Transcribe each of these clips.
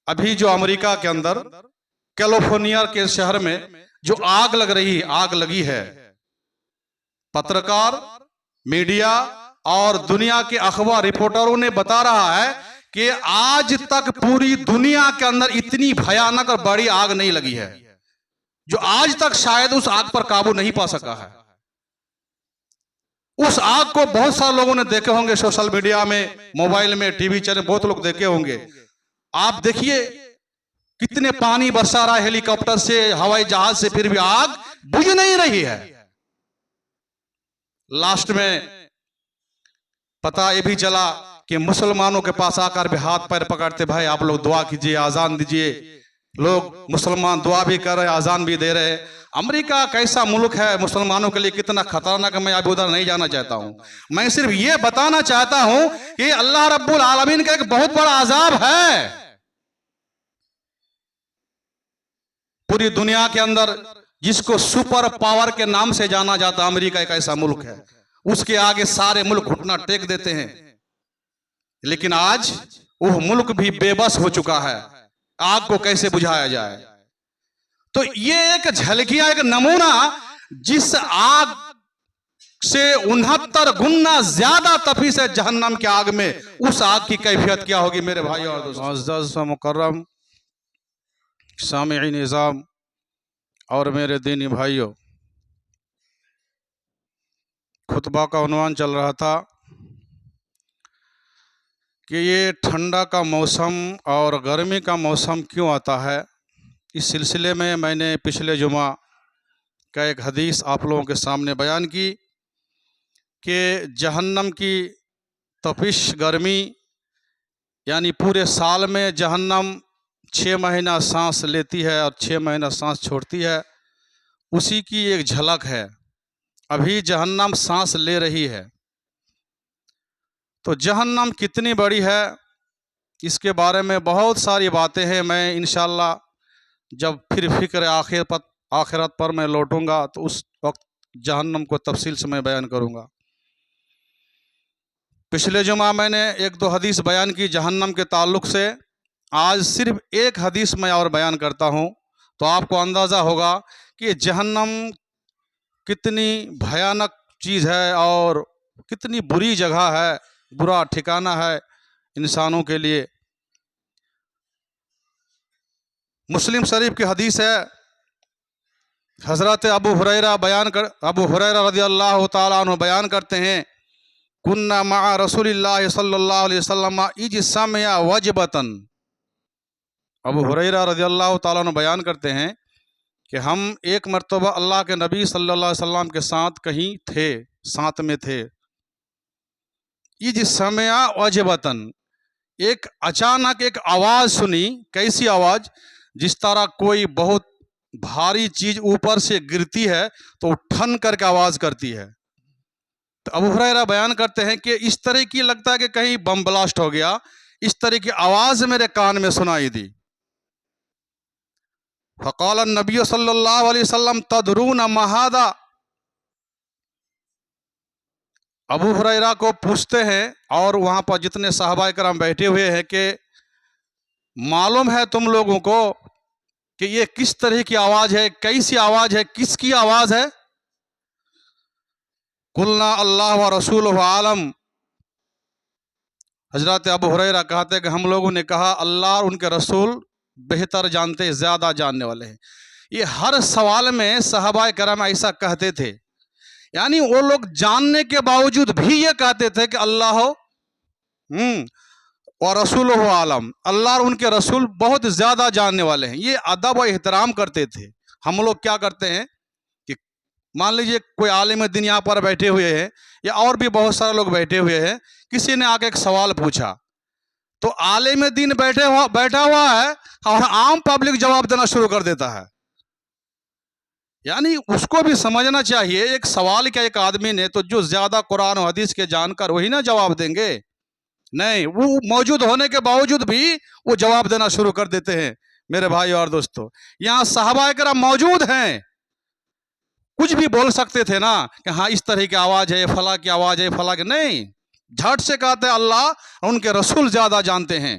अभी जो अमेरिका के अंदर कैलिफोर्निया के शहर में जो आग लगी है, पत्रकार, मीडिया और दुनिया के अखबार रिपोर्टरों ने बता रहा है कि आज तक पूरी दुनिया के अंदर इतनी भयानक और बड़ी आग नहीं लगी है, जो आज तक शायद उस आग पर काबू नहीं पा सका है। उस आग को बहुत सारे लोगों ने देखे होंगे, सोशल मीडिया में, मोबाइल में, टीवी चैनल, बहुत लोग देखे होंगे। आप देखिए कितने पानी बरसा रहा है हेलीकॉप्टर से, हवाई जहाज से, फिर भी आग बुझ नहीं रही है। लास्ट में पता ये भी चला कि मुसलमानों के पास आकर भी हाथ पैर पकड़ते, भाई आप लोग दुआ कीजिए, आजान दीजिए। लोग मुसलमान दुआ भी कर रहे, आजान भी दे रहे। अमेरिका कैसा मुल्क है, मुसलमानों के लिए कितना खतरनाक है, मैं अभी उधर नहीं जाना चाहता हूं। मैं सिर्फ ये बताना चाहता हूं कि अल्लाह रब्बुल आलमीन का एक बहुत बड़ा अजाब है। पूरी दुनिया के अंदर जिसको सुपर पावर के नाम से जाना जाता, अमेरिका एक ऐसा मुल्क है, उसके आगे सारे मुल्क घुटना टेक देते हैं। लेकिन आज वह मुल्क भी बेबस हो चुका है, आग को कैसे बुझाया जाए। तो ये एक झलकियां, एक नमूना, जिस आग से 69 गुना ज्यादा तफीस है जहन्नम के आग में, उस आग की कैफियत क्या होगी मेरे भाई और दोस्तों। मुकर्रम सामिईन निज़ाम और मेरे दीनी भाइयों, खुतबा का उन्वान चल रहा था कि ये ठंडा का मौसम और गर्मी का मौसम क्यों आता है। इस सिलसिले में मैंने पिछले जुमा का एक हदीस आप लोगों के सामने बयान की कि जहन्नम की तपिश गर्मी, यानी पूरे साल में जहन्नम 6 महीना सांस लेती है और 6 महीना सांस छोड़ती है, उसी की एक झलक है। अभी जहन्नम सांस ले रही है। तो जहन्नम कितनी बड़ी है, इसके बारे में बहुत सारी बातें हैं। मैं इंशाअल्लाह जब फिर फिक्र आखिरत पर मैं लौटूंगा तो उस वक्त जहन्नम को तफसील से मैं बयान करूंगा। पिछले जुमा मैंने 1-2 हदीस बयान की जहन्नम के ताल्लुक़ से। आज सिर्फ एक हदीस मैं और बयान करता हूं, तो आपको अंदाज़ा होगा कि जहन्नम कितनी भयानक चीज़ है और कितनी बुरी जगह है, बुरा ठिकाना है इंसानों के लिए। मुस्लिम शरीफ की हदीस है, हज़रत अबू हुरैरा रज़ियल्लाहु ताला अन्हु बयान करते हैं, कुन्ना मआ रसूलिल्लाह सल्लल्लाहु अलैहि वसल्लम इजसमया वजबतन। अबू हुरैरा रज़ियल्लाहु ताला अन्हु बयान करते हैं कि हम एक मर्तबा अल्लाह के नबी सल्लल्लाहु अलैहि वसल्लम के साथ कहीं थे, साथ में थे। इजसमया वजबतन, एक अचानक एक आवाज़ सुनी। कैसी आवाज़? जिस तरह कोई बहुत भारी चीज़ ऊपर से गिरती है तो ठन करके आवाज़ करती है। तो अबू हुरैरा बयान करते हैं कि इस तरह की लगता है कि कहीं बम ब्लास्ट हो गया, इस तरह की आवाज़ मेरे कान में सुनाई दी। फ़क़ाल नबी सल्लल्लाहु अलैहि वसल्लम तदरून महादा। अबू हुरैरा को पूछते हैं और वहाँ पर जितने सहाबा किराम बैठे हुए हैं कि मालूम है तुम लोगों को कि ये किस तरह की आवाज़ है, कैसी आवाज़ है, किसकी आवाज़ है? कुलना अल्लाह व रसूलुहु आलम। हजरत अबू हुरैरा कहते हैं कि हम लोगों ने कहा अल्लाह और उनके रसूल बेहतर जानते, ज़्यादा जानने वाले हैं। ये हर सवाल में सहाबा किराम ऐसा कहते थे, यानी वो लोग जानने के बावजूद भी ये कहते थे कि अल्लाह और रसूलुहु आलम, अल्लाह और उनके रसूल बहुत ज़्यादा जानने वाले हैं। ये अदब और एहतराम करते थे। हम लोग क्या करते हैं कि मान लीजिए कोई आलिम दिन यहाँ पर बैठे हुए हैं या और भी बहुत सारे लोग बैठे हुए हैं, किसी ने आके एक सवाल पूछा तो आलिम दिन बैठा हुआ है और आम पब्लिक जवाब देना शुरू कर देता है। यानी उसको भी समझना चाहिए, एक सवाल क्या एक आदमी ने, तो जो ज़्यादा कुरान और हदीस के जानकर वही ना जवाब देंगे। नहीं, वो मौजूद होने के बावजूद भी वो जवाब देना शुरू कर देते हैं। मेरे भाई और दोस्तों, यहाँ सहाबा किराम मौजूद हैं, कुछ भी बोल सकते थे ना कि हाँ इस तरह की आवाज़ है, फला की आवाज़ है, फला की। नहीं, झट से कहते हैं अल्लाह उनके रसूल ज़्यादा जानते हैं।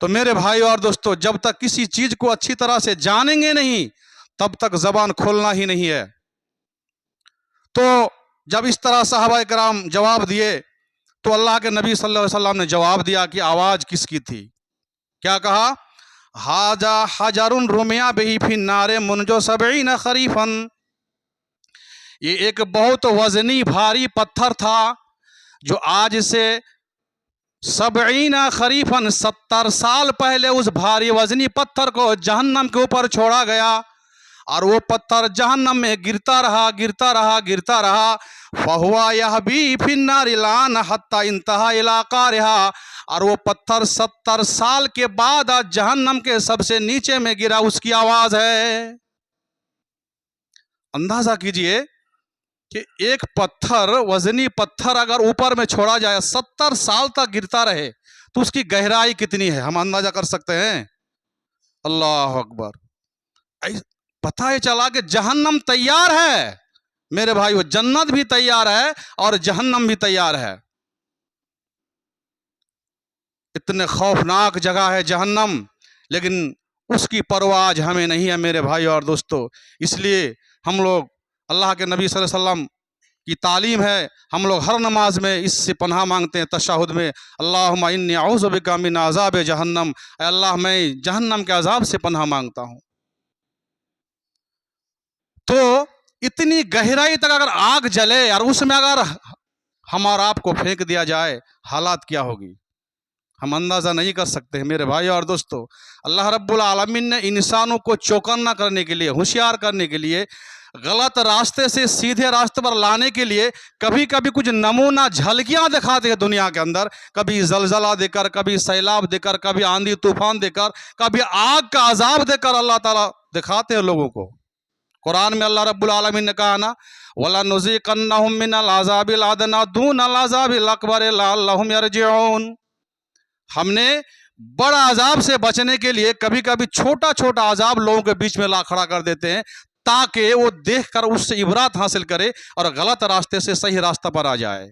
तो मेरे भाई और दोस्तों, जब तक किसी चीज को अच्छी तरह से जानेंगे नहीं, तब तक जबान खोलना ही नहीं है। तो जब इस तरह सहाबा कराम जवाब दिए, तो अल्लाह के नबी सल्लल्लाहु अलैहि वसल्लम ने जवाब दिया कि आवाज किसकी थी। क्या कहा? हाजा हजरुन रुमिया बिही फी नारे मुनजो सबईन खरीफन। ये एक बहुत वजनी भारी पत्थर था जो आज से सबईना खरीफन 70 साल पहले उस भारी वजनी पत्थर को जहन्नम के ऊपर छोड़ा गया, और वो पत्थर जहन्नम में गिरता रहा, गिरता रहा, गिरता रहा। फहुआ यह भी फिन्नारिलान हत्ता इंतहा इलाका रहा, और वो पत्थर 70 साल के बाद आज जहन्नम के सबसे नीचे में गिरा, उसकी आवाज है। अंदाजा कीजिए कि एक पत्थर, वजनी पत्थर अगर ऊपर में छोड़ा जाए 70 साल तक गिरता रहे, तो उसकी गहराई कितनी है, हम अंदाजा कर सकते हैं। अल्लाह अकबर। पता ही चला कि जहन्नम तैयार है मेरे भाई, वो जन्नत भी तैयार है और जहन्नम भी तैयार है। इतने खौफनाक जगह है जहन्नम, लेकिन उसकी परवाह आज हमें नहीं है मेरे भाई और दोस्तों। इसलिए हम लोग, अल्लाह के नबी सल्लल्लाहु अलैहि वसल्लम की तालीम है, हम लोग हर नमाज में इससे पनाह मांगते हैं तशहुद में, अल्लाहुम्मा इन्नी अऊज़ु बिका मिन अज़ाब जहन्नम, अल्लाह मैं जहन्नम के अजाब से पनाह मांगता हूँ। तो इतनी गहराई तक अगर आग जले और उसमें अगर हमारा आपको फेंक दिया जाए, हालात क्या होगी हम अंदाजा नहीं कर सकते हैं मेरे भाई और दोस्तों। अल्लाह रब्बुल आलमीन ने इंसानों को चौकन्ना करने के लिए, होशियार करने के लिए, गलत रास्ते से सीधे रास्ते पर लाने के लिए कभी कभी कुछ नमूना झलकियां दिखाते हैं दुनिया के अंदर। कभी जलजला देकर, कभी सैलाब देकर, कभी आंधी तूफान देकर, कभी आग का अजाब देकर अल्लाह ताला दिखाते हैं लोगों को। कुरान में अल्लाह रब्बुल आलमीन ने कहा ना, वला नुज़ीक़न्नहुम मिनल अज़ाबिल अदना दूनल अज़ाबिल अकबर लअल्लहुम यरजिऊन। हमने बड़ा अजाब से बचने के लिए कभी कभी छोटा छोटा अजाब लोगों के बीच में ला खड़ा कर देते हैं, ताकि वो देखकर उससे इबरत हासिल करे और गलत रास्ते से सही रास्ता पर आ जाए।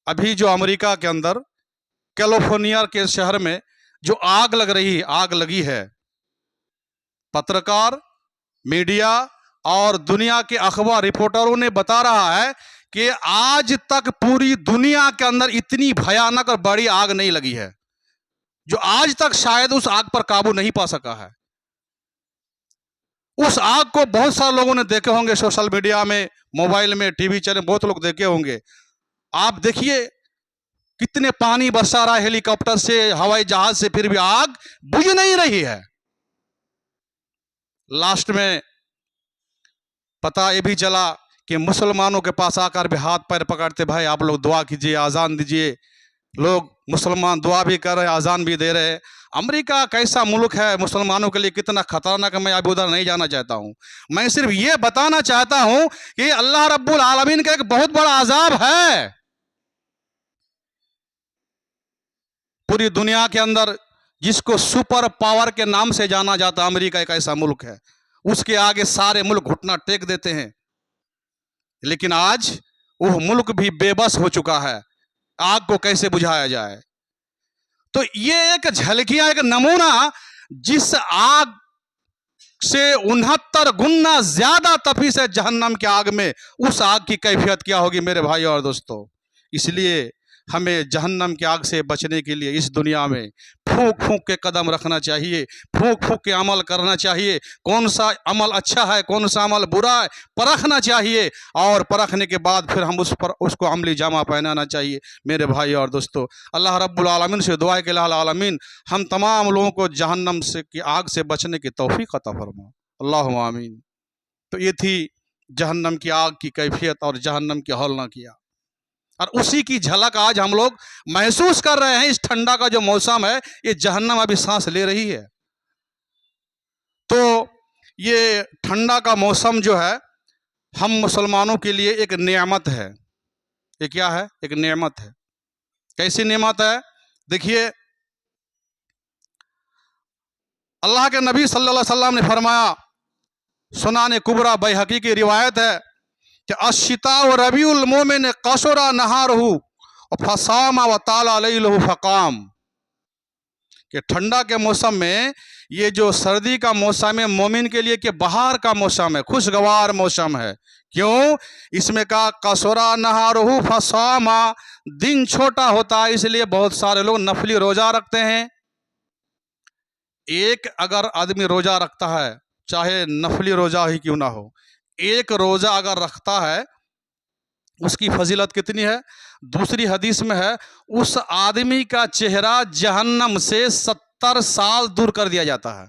अभी जो अमेरिका के अंदर कैलिफोर्निया के शहर में जो आग लगी है, पत्रकार, मीडिया और दुनिया के अखबार रिपोर्टरों ने बता रहा है कि आज तक पूरी दुनिया के अंदर इतनी भयानक और बड़ी आग नहीं लगी है, जो आज तक शायद उस आग पर काबू नहीं पा सका है। उस आग को बहुत सारे लोगों ने देखे होंगे, सोशल मीडिया में, मोबाइल में, टीवी चैनल, बहुत लोग देखे होंगे। आप देखिए कितने पानी बरसा रहा है हेलीकॉप्टर से, हवाई जहाज से, फिर भी आग बुझ नहीं रही है। लास्ट में पता ये भी चला कि मुसलमानों के पास आकर भी हाथ पैर पकड़ते, भाई आप लोग दुआ कीजिए, आज़ान दीजिए। लोग मुसलमान दुआ भी कर रहे हैं, आज़ान भी दे रहे हैं। अमेरिका कैसा मुल्क है, मुसलमानों के लिए कितना खतरनाक है, मैं अभी उधर नहीं जाना चाहता हूँ। मैं सिर्फ ये बताना चाहता हूँ कि अल्लाह रब्बुल आलमीन का एक बहुत बड़ा अजाब है। पूरी दुनिया के अंदर जिसको सुपर पावर के नाम से जाना जाता, अमेरिका एक ऐसा मुल्क है, उसके आगे सारे मुल्क घुटना टेक देते हैं। लेकिन आज वह मुल्क भी बेबस हो चुका है, आग को कैसे बुझाया जाए। तो ये एक झलकियां, एक नमूना, जिस आग से 69 गुना ज्यादा तपीस है जहन्नम की आग में, उस आग की कैफियत क्या होगी मेरे भाई और दोस्तों। इसलिए हमें जहन्नम की आग से बचने के लिए इस दुनिया में फूंक फूंक के कदम रखना चाहिए, फूंक फूंक के अमल करना चाहिए। कौन सा अमल अच्छा है, कौन सा अमल बुरा है, परखना चाहिए, और परखने के बाद फिर हम उसको अमली जामा पहनाना चाहिए मेरे भाई और दोस्तों। अल्लाह रब्बुल आलमीन से दुआ के लाल आलमीन हम तमाम लोगों को जहन्नम से की आग से बचने की तौफीक अता फरमा, अल्लाहुम्मा आमीन। तो ये थी जहन्नम की आग की कैफियत और जहन्नम की हौलना किया, और उसी की झलक आज हम लोग महसूस कर रहे हैं। इस ठंडा का जो मौसम है, ये जहन्नम अभी सांस ले रही है। तो ये ठंडा का मौसम जो है, हम मुसलमानों के लिए एक नेमत है। ये क्या है? एक नेमत है। कैसी नेमत है? देखिए, अल्लाह के नबी सल्लल्लाहु अलैहि वसल्लम ने फरमाया, सुनाने कुबरा बैहकी की रिवायत है कि अशिता व रबीउल मोमिन कसरा नहारहु फसामा व ताला लैलहु फकाम। कि ठंडा के मौसम में ये जो सर्दी का मौसम है मोमिन के लिए कि बाहर का मौसम है, खुशगवार मौसम है। क्यों? इसमें का कसोरा नहारुहु फसामा, दिन छोटा होता है इसलिए बहुत सारे लोग नफली रोजा रखते हैं। एक अगर आदमी रोजा रखता है, चाहे नफली रोजा ही क्यों ना हो, एक रोजा अगर रखता है उसकी फजीलत कितनी है? दूसरी हदीस में है उस आदमी का चेहरा जहन्नम से 70 साल दूर कर दिया जाता है।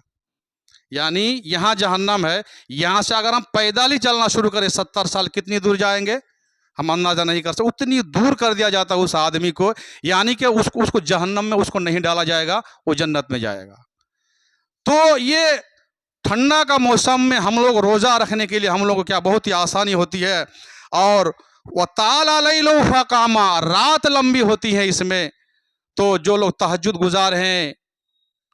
यानी यहाँ जहन्नम है, यहाँ से अगर हम पैदल ही चलना शुरू करें 70 साल कितनी दूर जाएंगे हम अंदाजा नहीं कर सकते, उतनी दूर कर दिया जाता है उस आदमी को। यानी कि उसको जहन्नम में उसको नहीं डाला जाएगा, वो जन्नत में जाएगा। तो ये ठंडा का मौसम में हम लोग रोजा रखने के लिए हम लोग को क्या बहुत ही आसानी होती है। और वह ताला लैलो फकामा, रात लंबी होती है इसमें। तो जो लोग तहज्जुद गुजार हैं,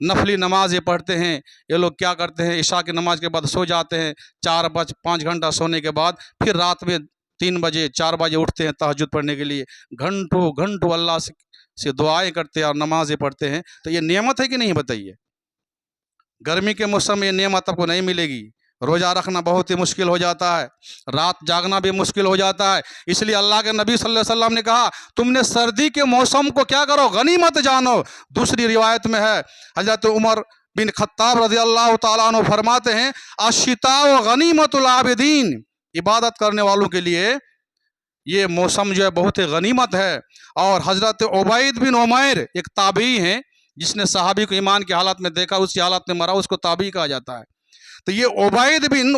नफली नमाज़ें पढ़ते हैं, ये लोग क्या करते हैं, इशा की नमाज के बाद सो जाते हैं, 4-5 घंटा सोने के बाद फिर रात में 3 बजे 4 बजे उठते हैं तहज्जुद पढ़ने के लिए, घंटों घंटों अल्लाह से दुआएं करते हैं और नमाजें पढ़ते हैं। तो ये नेमत है कि नहीं बताइए? गर्मी के मौसम में ये नेमत आपको नहीं मिलेगी। रोज़ा रखना बहुत ही मुश्किल हो जाता है, रात जागना भी मुश्किल हो जाता है। इसलिए अल्लाह के नबी सल्लल्लाहु अलैहि वसल्लम ने कहा तुमने सर्दी के मौसम को क्या करो, गनीमत जानो। दूसरी रिवायत में है हजरत उमर बिन खत्ताब रज़ियल्लाहु ताला अन्हु फरमाते हैं अशिता व गनीमतुल आबिदीन, इबादत करने वालों के लिए ये मौसम जो है बहुत ही गनीमत है। और हजरत उबैद बिन उमैर एक ताबी हैं, जिसने सहाबी को ईमान की हालत में देखा उसी हालत में मरा, उसको ताबी कहा जाता है। तो ये उबैद बिन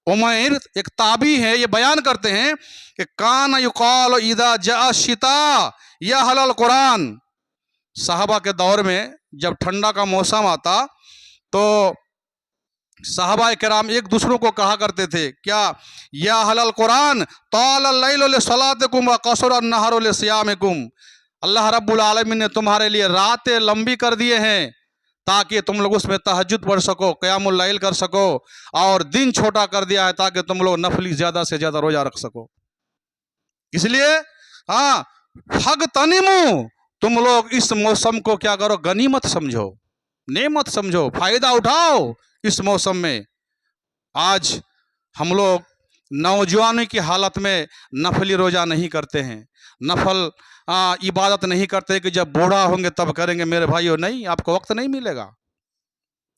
उमैर एक ताबी है, ये बयान करते हैं कि कान युकाल इदा जा शिता या हलल कुरान, साहबा के दौर में जब ठंडा का मौसम आता तो साहबा किराम एक दूसरों को कहा करते थे क्या, या हलल कुरान ताल लैलु लिसलातिकुम व कसरा नहरु लिसियामिकुम, अल्लाह रब्बुल आलमीन ने तुम्हारे लिए रातें लंबी कर दिए हैं ताकि तुम लोग उसमें तहज्जुद पढ़ सको, क़यामुल लैल कर सको, और दिन छोटा कर दिया है ताकि तुम लोग नफली ज़्यादा से ज़्यादा रोज़ा रख सको। इसलिए फग तनिमु, तुम लोग इस मौसम को क्या करो, गनीमत समझो, नेमत समझो, फ़ायदा उठाओ इस मौसम में। आज हम लोग नौजवानी की हालत में नफली रोज़ा नहीं करते हैं, नफल इबादत नहीं करते कि जब बूढ़ा होंगे तब करेंगे। मेरे भाइयों, नहीं, आपको वक्त नहीं मिलेगा।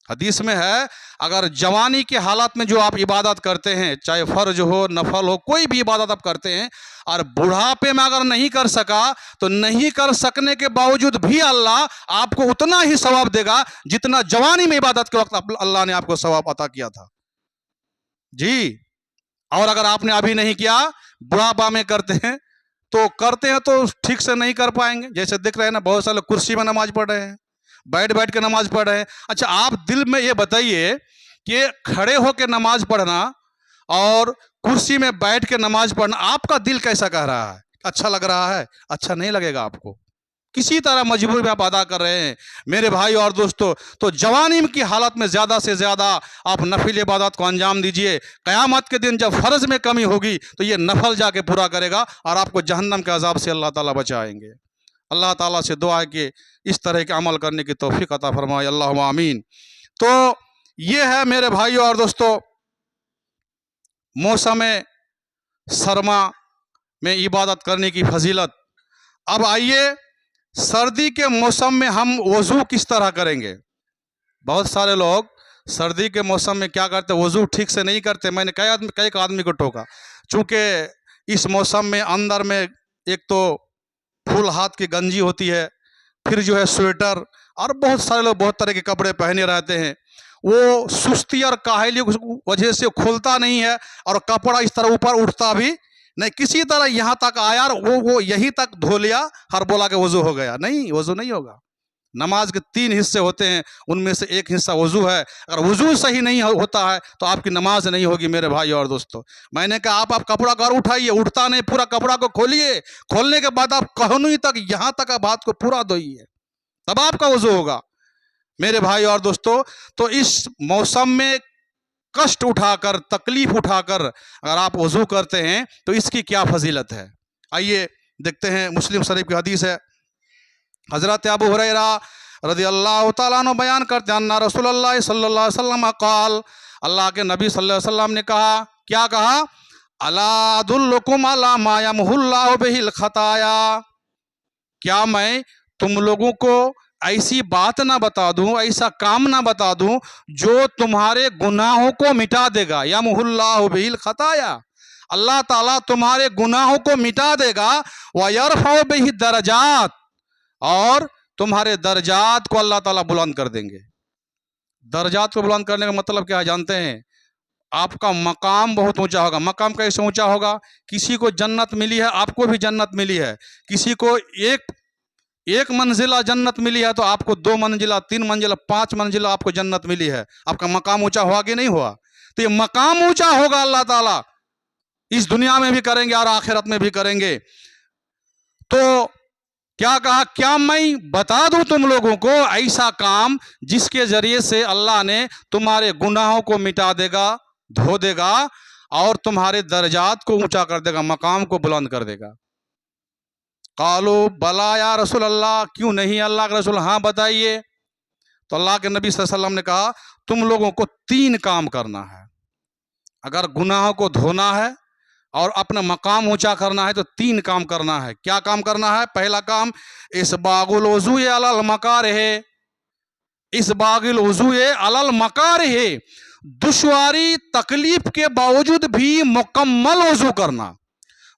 हदीस में है अगर जवानी की हालत में जो आप इबादत करते हैं, चाहे फ़र्ज हो नफल हो, कोई भी इबादत आप करते हैं, और बुढ़ापे में अगर नहीं कर सका तो नहीं कर सकने के बावजूद भी अल्लाह आपको उतना ही सवाब देगा जितना जवानी में इबादत के वक्त अल्लाह ने आपको सवाब अता किया था जी। और अगर आपने अभी नहीं किया, बुढ़ापा में करते हैं तो ठीक से नहीं कर पाएंगे। जैसे देख रहे हैं ना, बहुत सारे कुर्सी में नमाज पढ़ रहे हैं, बैठ बैठ के नमाज पढ़ रहे हैं। अच्छा, आप दिल में ये बताइए कि खड़े होकर नमाज पढ़ना और कुर्सी में बैठ के नमाज पढ़ना, आपका दिल कैसा कह रहा है? अच्छा लग रहा है? अच्छा नहीं लगेगा आपको, किसी तरह मजबूरी में आप अदा कर रहे हैं। मेरे भाई और दोस्तों, तो जवानी की हालत में ज़्यादा से ज़्यादा आप नफिल इबादत को अंजाम दीजिए। क़यामत के दिन जब फ़र्ज में कमी होगी तो ये नफल जाके पूरा करेगा और आपको जहन्नम के अजाब से अल्लाह ताला बचाएंगे। अल्लाह ताला से दुआ है कि इस तरह के अमल करने की तौफीक अता फरमाए, अल्लाहुम्मा आमीन। तो ये है मेरे भाइयों और दोस्तों मौसम सरमा में इबादत करने की फजीलत। अब आइए सर्दी के मौसम में हम वज़ू किस तरह करेंगे। बहुत सारे लोग सर्दी के मौसम में क्या करते, वज़ू ठीक से नहीं करते। मैंने कई आदमी को टोका, चूँकि इस मौसम में अंदर में एक तो फुल हाथ की गंजी होती है, फिर जो है स्वेटर, और बहुत सारे लोग बहुत तरह के कपड़े पहने रहते हैं। वो सुस्ती और काहली की वजह से खुलता नहीं है और कपड़ा इस तरह ऊपर उठता भी नहीं, किसी तरह यहाँ तक आया और वो यहीं तक धो लिया और बोला कि वज़ू हो गया। नहीं, वज़ू नहीं होगा। नमाज के 3 हिस्से होते हैं, उनमें से एक हिस्सा वज़ू है। अगर वज़ू सही नहीं होता है तो आपकी नमाज नहीं होगी। मेरे भाई और दोस्तों, मैंने कहा आप कपड़ा घर उठाइए, उठता नहीं, पूरा कपड़ा को खोलिए, खोलने के बाद आप कहनुई तक यहाँ तक आप हाथ को पूरा धोइए, तब आपका वज़ू होगा। मेरे भाई और दोस्तों, तो इस मौसम में कष्ट उठाकर, तकलीफ उठाकर अगर आप वज़ू करते हैं तो इसकी क्या फजीलत है। आइए देखते हैं, मुस्लिम शरीफ की हदीस है, हज़रत अबू हुरैरा रज़ियल्लाहु ताला अन्हु बयान करते हैं, अन्ना रसूलुल्लाह सल्लल्लाहु अलैहि वसल्लम क़ाल, अल्लाह के नबी सल्लल्लाहु अलैहि वसल्लम ने कहा, क्या कहा, अला अदुल्लुकुम अला मा यमहुल्लाहु बिहिल खताया, क्या मैं तुम लोगों को ऐसी बात ना बता दूं, ऐसा काम ना बता दूं जो तुम्हारे गुनाहों को मिटा देगा। यमहुल्लाहु बिहिल खताया, अल्लाह ताला तुम्हारे गुनाहों को मिटा देगा। व यरफउ बिहि दरजात, और तुम्हारे दर्जात को अल्लाह ताला बुलंद कर देंगे। दर्जात को बुलंद करने का मतलब क्या है जानते हैं? आपका मकाम बहुत ऊंचा होगा। मकाम कैसे ऊंचा होगा? किसी को जन्नत मिली है, आपको भी जन्नत मिली है। किसी को एक मंजिला जन्नत मिली है, तो आपको 2 मंजिला, 3 मंजिला, 5 मंजिला आपको जन्नत मिली है। आपका मकाम ऊंचा हुआ कि नहीं हुआ? तो ये मकाम ऊंचा होगा अल्लाह ताला इस दुनिया में भी करेंगे और आखिरत में भी करेंगे। तो क्या कहा, क्या मैं बता दूं तुम लोगों को ऐसा काम जिसके जरिए से अल्लाह ने तुम्हारे गुनाहों को मिटा देगा, धो देगा और तुम्हारे दर्जात को ऊंचा कर देगा, मकाम को बुलंद कर देगा। कालो बला या रसूल अल्लाह, क्यों नहीं अल्लाह के रसूल, हाँ बताइए। तो अल्लाह के नबी सल्लल्लाहु अलैहि वसल्लम ने कहा, तुम लोगों को 3 काम करना है। अगर गुनाहों को धोना है और अपना मकाम ऊंचा करना है तो 3 काम करना है। क्या काम करना है? पहला काम, इसबागुल वुज़ू अलल मकारिह, इसबागुल वुज़ू अलल मकारिह, दुश्वारी तकलीफ के बावजूद भी मुकम्मल वुज़ू करना।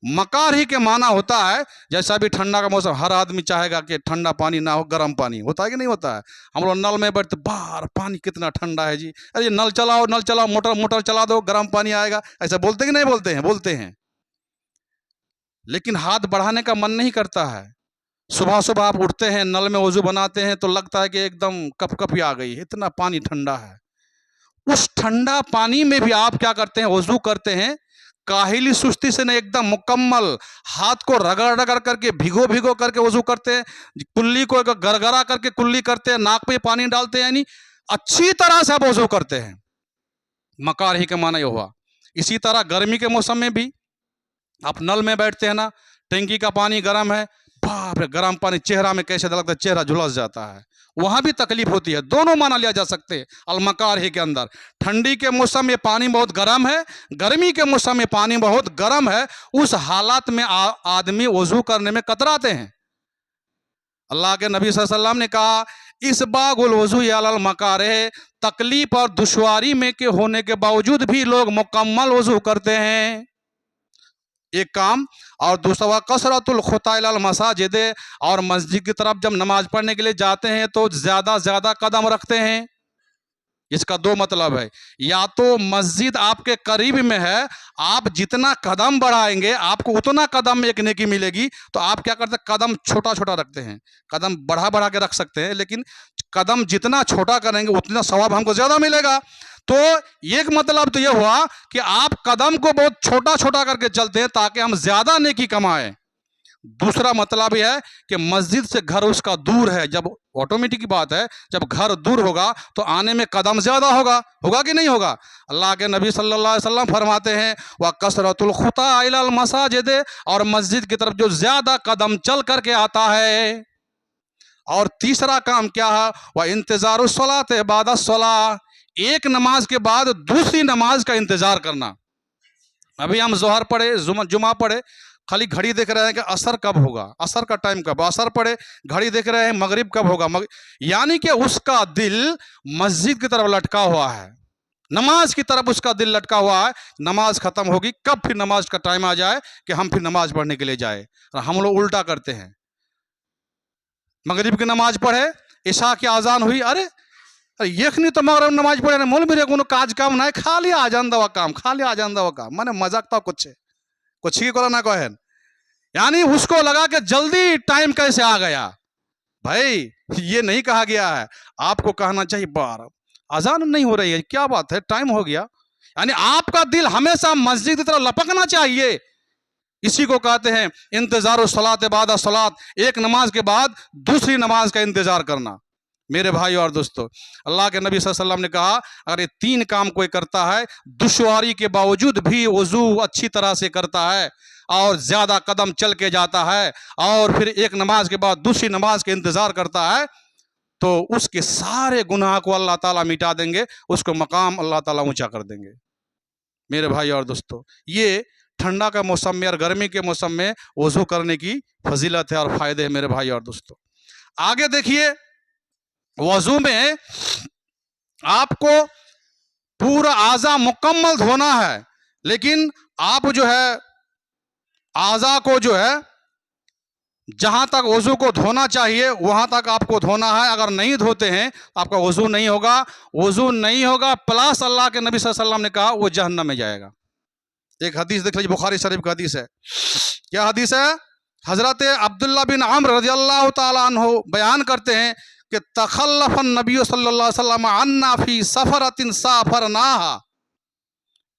मकारिह के माना होता है, जैसा भी ठंडा का मौसम, हर आदमी चाहेगा कि ठंडा पानी ना हो, गर्म पानी होता है कि नहीं होता है? हम लोग नल में बैठते, बाहर पानी कितना ठंडा है जी, अरे नल चलाओ, नल चलाओ, मोटर चला दो, गर्म पानी आएगा, ऐसा बोलते कि नहीं बोलते हैं? बोलते हैं। लेकिन हाथ बढ़ाने का मन नहीं करता है। सुबह सुबह आप उठते हैं, नल में वुज़ू बनाते हैं तो लगता है कि एकदम कपकपी आ गई है, इतना पानी ठंडा है। उस ठंडा पानी में भी आप क्या करते हैं? वुज़ू करते हैं। काहिली सुस्ती से नहीं, एकदम मुकम्मल हाथ को रगड़ रगड़ करके, भिगो करके वुज़ू करते हैं। कुल्ली को गरगरा करके कुल्ली करते हैं, नाक पे पानी डालते हैं, यानी अच्छी तरह से आप वुज़ू करते हैं। मकारिह के माना ये हुआ। इसी तरह गर्मी के मौसम में भी आप नल में बैठते हैं ना, टंकी का पानी गर्म है, बाप रे, गर्म पानी चेहरा में कैसे लगता है, चेहरा झुलस जाता है, वहां भी तकलीफ होती है। दोनों माना लिया जा सकते हैं अल-मकारिह के अंदर। ठंडी के मौसम में पानी बहुत गर्म है, गर्मी के मौसम में पानी बहुत गर्म है, उस हालात में आदमी वुज़ू करने में कतराते हैं। अल्लाह के नबी सल्लल्लाहु अलैहि वसल्लम ने कहा, इस बागुल वुज़ू अलल मकारिह, तकलीफ और दुश्वारी में के होने के बावजूद भी लोग मुकम्मल वुज़ू करते हैं, एक काम। और दूसरा, कसरतुल खुता इलल मसाजिद, और मस्जिद की तरफ जब नमाज पढ़ने के लिए जाते हैं तो ज़्यादा कदम रखते हैं। इसका 2 मतलब है, या तो मस्जिद आपके करीब में है, आप जितना कदम बढ़ाएंगे आपको उतना कदम में एक नेकी मिलेगी, तो आप क्या करते हैं? कदम छोटा छोटा रखते हैं। कदम बढ़ा के रख सकते हैं, लेकिन कदम जितना छोटा करेंगे उतना सवाब हमको ज़्यादा मिलेगा। तो एक मतलब तो यह हुआ कि आप कदम को बहुत छोटा छोटा करके चलते हैं ताकि हम ज़्यादा नेकी कमाएं। दूसरा मतलब यह है कि मस्जिद से घर उसका दूर है, जब ऑटोमेटिक की बात है, जब घर दूर होगा तो आने में कदम ज़्यादा होगा कि नहीं होगा? अल्लाह के नबी सल्लल्लाहु अलैहि वसल्लम फरमाते हैं, व कसरतुल खुता इलल मसाजिद, और मस्जिद की तरफ जो ज़्यादा कदम चल करके आता है। और तीसरा काम क्या है? वह इंतज़ारुस सलात बाद सलाह, एक नमाज के बाद दूसरी नमाज का इंतज़ार करना। अभी हम ज़ोहर पढ़े, जुमा पढ़े, खाली घड़ी देख रहे हैं कि असर कब होगा, असर का टाइम कब, असर पढ़े, घड़ी देख रहे हैं मगरिब कब होगा, यानी कि उसका दिल मस्जिद की तरफ लटका हुआ है, नमाज की तरफ उसका दिल लटका हुआ है। नमाज खत्म होगी, कब फिर नमाज का टाइम आ जाए कि हम फिर नमाज पढ़ने के लिए जाए। हम लोग उल्टा करते हैं, मगरिब की नमाज पढ़े, इशा की आज़ान हुई, अरे यखनी तो मगरिब नमाज पढ़े, मोल मेरे को काज काम ना है, खाली आजान दवा काम, खाली आजान दवा काम, मैंने मजाक था कुछ ही को ना कहें, यानी उसको लगा कि जल्दी टाइम कैसे आ गया। भाई ये नहीं कहा गया है, आपको कहना चाहिए बार अजान नहीं हो रही है, क्या बात है, टाइम हो गया। यानी आपका दिल हमेशा मस्जिद की तरफ लपकना चाहिए। इसी को कहते हैं इंतजार सलात बाद सलात, एक नमाज के बाद दूसरी नमाज का इंतजार करना। मेरे भाई और दोस्तों, अल्लाह के नबी सल्लल्लाहु अलैहि वसल्लम ने कहा, अगर ये 3 काम कोई करता है, दुश्वारी के बावजूद भी वुज़ू अच्छी तरह से करता है और ज़्यादा कदम चल के जाता है और फिर एक नमाज के बाद दूसरी नमाज के इंतज़ार करता है, तो उसके सारे गुनाह को अल्लाह ताला मिटा देंगे, उसको मकाम अल्लाह ताला ऊंचा कर देंगे। मेरे भाई और दोस्तों, ये ठंडा का मौसम में और गर्मी के मौसम में वजू करने की फजीलत है और फायदे हैं मेरे भाई और दोस्तों। आगे देखिए, वजू में आपको पूरा आज़ा मुकम्मल धोना है, लेकिन आप जो है आज़ा को जो है जहां तक वजू को धोना चाहिए वहां तक आपको धोना है। अगर नहीं धोते हैं तो आपका वजू नहीं होगा, वजू नहीं होगा, प्लस अल्लाह के नबी सल्लल्लाहु अलैहि वसल्लम ने कहा वो जहन्नम में जाएगा। एक हदीस देख लीजिए, बुखारी शरीफ का हदीस है। क्या हदीस है? हजरत अब्दुल्ला बिन अम्र रज़ियल्लाहु ताला अन्हु बयान करते हैं कि तखल्लफ़ नबी सल्लल्लाहु अलैहि वसल्लम अन्ना फी सफरतिन सफरनाहा।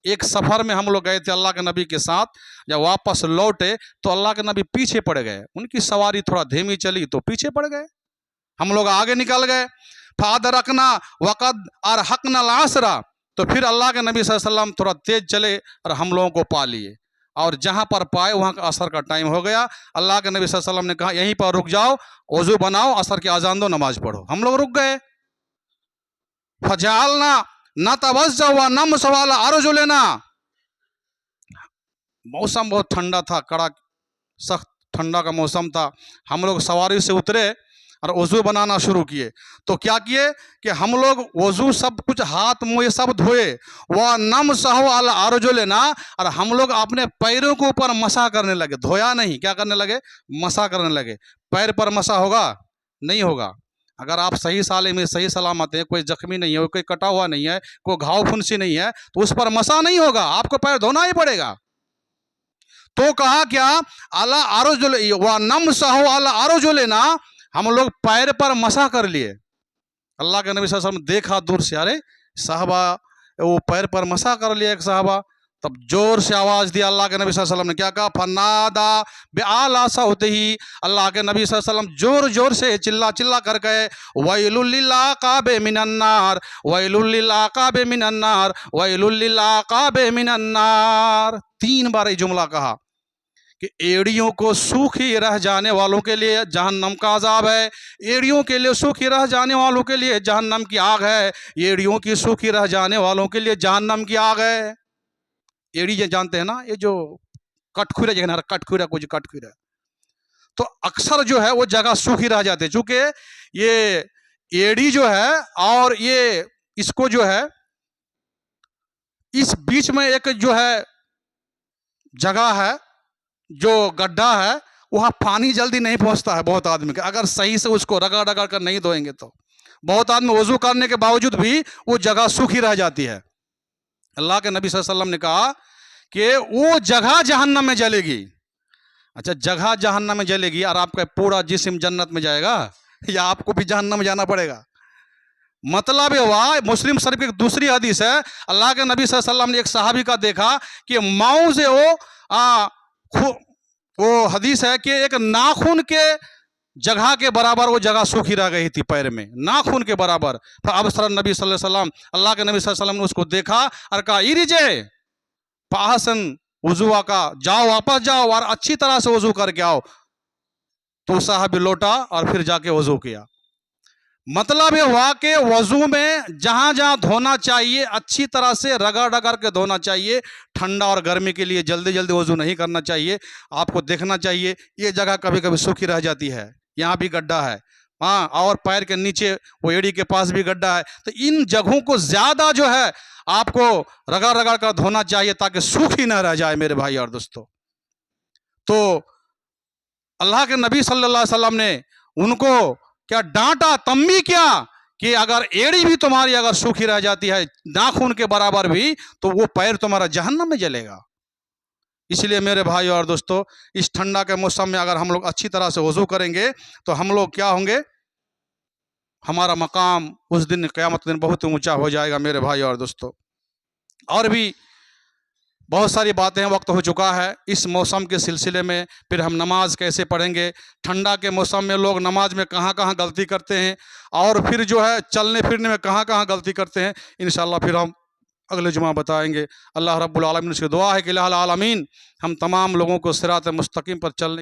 एक सफर में हम लोग गए थे अल्लाह के नबी के साथ, जब वापस लौटे तो अल्लाह के नबी पीछे पड़ गए, उनकी सवारी थोड़ा धीमी चली तो पीछे पड़ गए, हम लोग आगे निकल गए। फादरकना वक़द अरहक़ना अल-असरा, तो फिर अल्लाह के नबी सल्लल्लाहु अलैहि वसल्लम थोड़ा तेज चले और हम लोगों को पा लिए, और जहाँ पर पाए वहाँ का असर का टाइम हो गया। अल्लाह के नबी सल्लल्लाहु अलैहि वसल्लम ने कहा यहीं पर रुक जाओ, वजू बनाओ, असर की अजान दो, नमाज पढ़ो। हम लोग रुक गए। फजालना न तवज्जा व नम सवाल आरजो लेना। मौसम बहुत ठंडा था, कड़ा सख्त ठंडा का मौसम था। हम लोग सवारी से उतरे और वजू बनाना शुरू किए। तो क्या किए कि हम लोग वजू सब कुछ हाथ मुँह ये सब धोए, वह नम सहो अल आरजो लेना, और हम लोग अपने पैरों के ऊपर मसा करने लगे। धोया नहीं, क्या करने लगे? मसा करने लगे। पैर पर मसा होगा? नहीं होगा। अगर आप सही साले में सही सलामत है, कोई जख्मी नहीं है, कोई कटा हुआ नहीं है, कोई घाव फुंसी नहीं है, तो उस पर मसा नहीं होगा, आपको पैर धोना ही पड़ेगा। तो कहा क्या? अला आरोज व नम सहो अला आरोज लेना, हम लोग पैर पर मसा कर लिए। अल्लाह के नबी सल्लल्लाहु अलैहि वसल्लम देखा दूर से, अरे साहबा वो पैर पर मसा कर लिया एक साहबा। तब जोर से आवाज दिया अल्लाह के नबी सल्लल्लाहु अलैहि वसल्लम ने, क्या कहा? फनादा बिआला सौतिही, अल्लाह के नबी सल्लल्लाहु अलैहि वसल्लम जोर जोर से चिल्ला चिल्ला कर गए, वैलुल लिल आक़ाबे मिनन नार, वैलुल लिल आक़ाबे मिनन नार, वैलुल लिल आक़ाबे मिनन नार। 3 बार ये जुमला कहा कि एड़ियों को सूखी रह जाने वालों के लिए जहन्नम का अजाब है, एड़ियों के लिए सूखी रह जाने वालों के लिए जहन्नम की आग है, एड़ियों की सूखी रह जाने वालों के लिए जहन्नम की आग है। एड़ी ये जानते हैं ना, ये जो कटखुरा जगह ना, कटखुरा कुछ कटखुरा, तो अक्सर जो है वो जगह सूखी रह जाते हैं। चूंकि ये एड़ी जो है और ये इसको जो है इस बीच में एक जो है जगह है, जो गड्ढा है, वहाँ पानी जल्दी नहीं पहुँचता है बहुत आदमी का। अगर सही से उसको रगड़ रगड़ कर नहीं धोएंगे तो बहुत आदमी वजू करने के बावजूद भी वो जगह सूखी रह जाती है। अल्लाह के नबी सल्लल्लाहु अलैहि वसल्लम ने कहा कि वो जगह जहन्नम में जलेगी। अच्छा, जगह जहन्नम में जलेगी और आपका पूरा जिस्म जन्नत में जाएगा, या आपको भी जहन्नम में जाना पड़ेगा? मतलब ये हुआ, मुस्लिम शरीफ की एक दूसरी हदीस है, अल्लाह के नबी सल्लल्लाहु अलैहि वसल्लम ने एक सहाबी का देखा कि माऊ से वो हदीस है कि एक नाखून के जगह के बराबर वो जगह सूखी रह गई थी पैर में, नाखून के बराबर। फिर अब सर नबी सल्लल्लाहु अलैहि वसल्लम, अल्लाह के नबी सल्लल्लाहु अलैहि वसल्लम ने उसको देखा और कहा इरिजे पाहसन वजुआ का, जाओ वापस जाओ और अच्छी तरह से वजू करके आओ। तो साहब लौटा और फिर जाके वजू किया। मतलब ये हुआ कि वजू में जहां जहां धोना चाहिए अच्छी तरह से रगड़ रगड़ के धोना चाहिए। ठंडा और गर्मी के लिए जल्दी जल्दी वजू नहीं करना चाहिए। आपको देखना चाहिए ये जगह कभी कभी सूखी रह जाती है, यहाँ भी गड्ढा है, हाँ, और पैर के नीचे वो एड़ी के पास भी गड्ढा है। तो इन जगहों को ज्यादा जो है आपको रगड़ रगड़ कर धोना चाहिए ताकि सूखी न रह जाए मेरे भाई और दोस्तों। तो अल्लाह के नबी सल्लल्लाहु अलैहि वसल्लम ने उनको क्या डांटा, तंबी क्या कि अगर एड़ी भी तुम्हारी अगर सूखी रह जाती है नाखून के बराबर भी, तो वो पैर तुम्हारा जहन्नम में जलेगा। इसलिए मेरे भाई और दोस्तों, इस ठंडा के मौसम में अगर हम लोग अच्छी तरह से वजू करेंगे तो हम लोग क्या होंगे, हमारा मकाम उस दिन क़यामत दिन बहुत ऊंचा हो जाएगा मेरे भाई और दोस्तों। और भी बहुत सारी बातें हैं, वक्त हो चुका है इस मौसम के सिलसिले में। फिर हम नमाज कैसे पढ़ेंगे, ठंडा के मौसम में लोग नमाज में कहाँ कहाँ गलती करते हैं, और फिर जो है चलने फिरने में कहाँ कहाँ गलती करते हैं, इंशाअल्लाह फिर हम अगले जुमा बताएंगे। अल्लाह रब्बुल आलमीन से दुआ है कि अल्लाह आलमीन हम तमाम लोगों को सिरात मुस्तकीम पर चलने